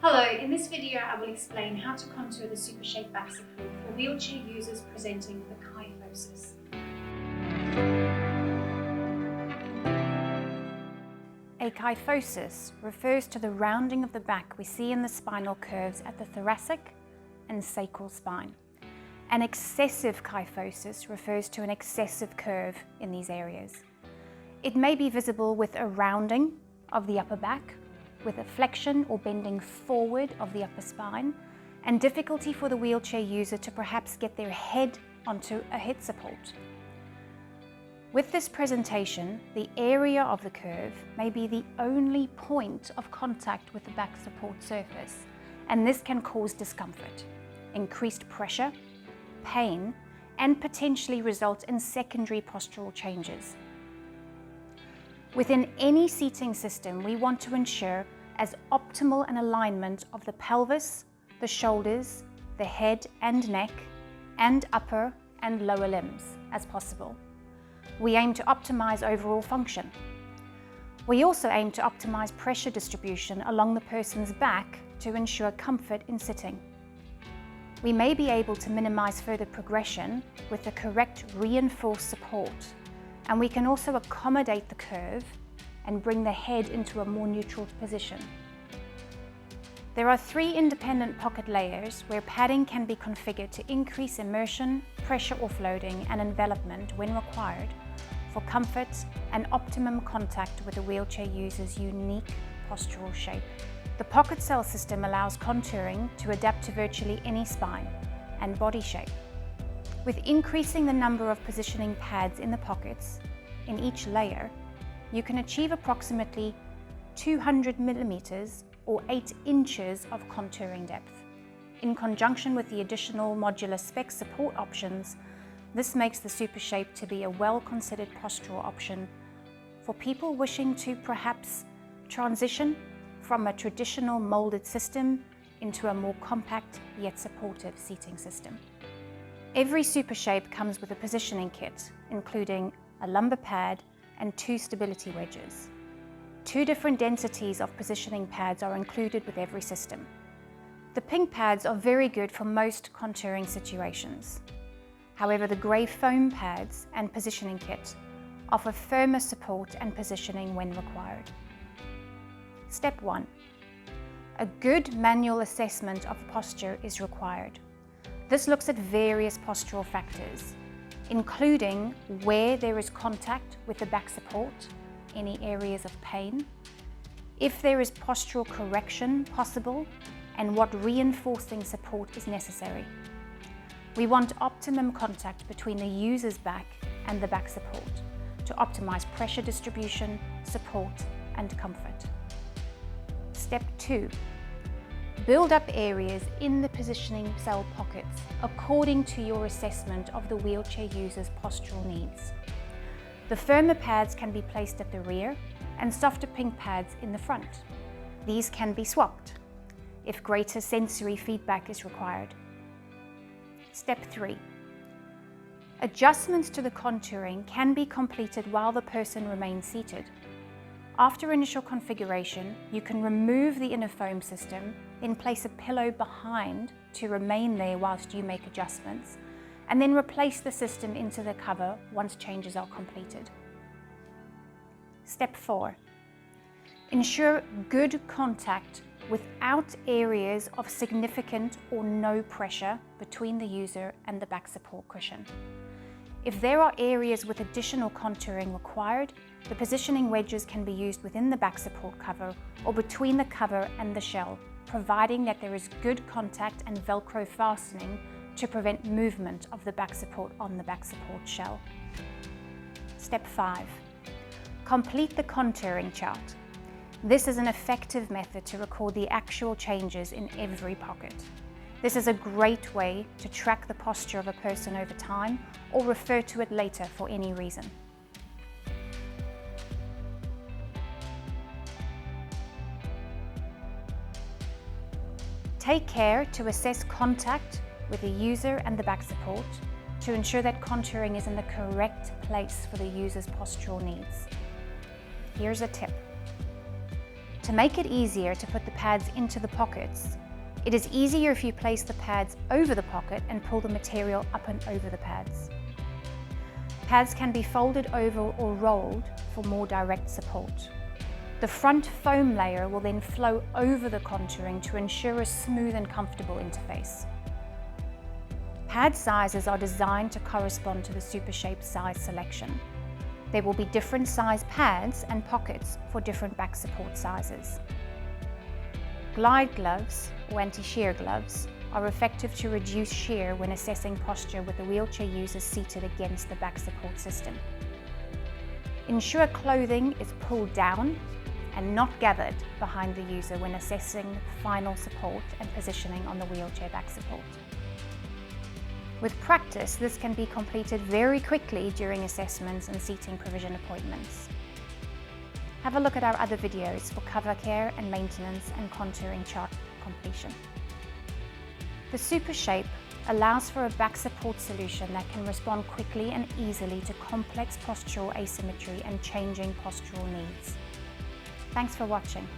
Hello, in this video I will explain how to contour the SuperShape Back Support for wheelchair users presenting with kyphosis. A kyphosis refers to the rounding of the back we see in the spinal curves at the thoracic and sacral spine. An excessive kyphosis refers to an excessive curve in these areas. It may be visible with a rounding of the upper back, with a flexion or bending forward of the upper spine, and difficulty for the wheelchair user to perhaps get their head onto a head support. With this presentation, the area of the curve may be the only point of contact with the back support surface, and this can cause discomfort, increased pressure, pain, and potentially result in secondary postural changes. Within any seating system, we want to ensure as optimal an alignment of the pelvis, the shoulders, the head and neck, and upper and lower limbs as possible. We aim to optimize overall function. We also aim to optimize pressure distribution along the person's back to ensure comfort in sitting. We may be able to minimize further progression with the correct reinforced support, and we can also accommodate the curve and bring the head into a more neutral position. There are 3 independent pocket layers where padding can be configured to increase immersion, pressure offloading and envelopment when required for comfort and optimum contact with the wheelchair user's unique postural shape. The pocket cell system allows contouring to adapt to virtually any spine and body shape. With increasing the number of positioning pads in the pockets in each layer, you can achieve approximately 200 millimeters or 8 inches of contouring depth. In conjunction with the additional modular Spex support options, this makes the SuperShape to be a well-considered postural option for people wishing to perhaps transition from a traditional molded system into a more compact yet supportive seating system. Every SuperShape comes with a positioning kit, including a lumbar pad and 2 stability wedges. 2 different densities of positioning pads are included with every system. The pink pads are very good for most contouring situations. However, the grey foam pads and positioning kit offer firmer support and positioning when required. Step 1. A good manual assessment of posture is required. This looks at various postural factors, including where there is contact with the back support, any areas of pain, if there is postural correction possible, and what reinforcing support is necessary. We want optimum contact between the user's back and the back support to optimize pressure distribution, support, and comfort. Step 2. Build up areas in the positioning cell pockets according to your assessment of the wheelchair user's postural needs. The firmer pads can be placed at the rear and softer pink pads in the front. These can be swapped if greater sensory feedback is required. Step 3. Adjustments to the contouring can be completed while the person remains seated. After initial configuration, you can remove the inner foam system, then place a pillow behind to remain there whilst you make adjustments, and then replace the system into the cover once changes are completed. Step 4. Ensure good contact without areas of significant or no pressure between the user and the back support cushion. If there are areas with additional contouring required, the positioning wedges can be used within the back support cover or between the cover and the shell, providing that there is good contact and Velcro fastening to prevent movement of the back support on the back support shell. Step 5. Complete the contouring chart. This is an effective method to record the actual changes in every pocket. This is a great way to track the posture of a person over time or refer to it later for any reason. Take care to assess contact with the user and the back support to ensure that contouring is in the correct place for the user's postural needs. Here's a tip. To To make it easier to put the pads into the pockets, it is easier if you place the pads over the pocket and pull the material up and over the pads. Pads can be folded over or rolled for more direct support. The front foam layer will then flow over the contouring to ensure a smooth and comfortable interface. Pad sizes are designed to correspond to the SuperShape size selection. There will be different size pads and pockets for different back support sizes. Glide gloves, or anti-shear gloves, are effective to reduce shear when assessing posture with the wheelchair user seated against the back support system. Ensure clothing is pulled down and not gathered behind the user when assessing final support and positioning on the wheelchair back support. With practice, this can be completed very quickly during assessments and seating provision appointments. Have a look at our other videos for cover care and maintenance and contouring chart completion. The SuperShape allows for a back support solution that can respond quickly and easily to complex postural asymmetry and changing postural needs. Thanks for watching.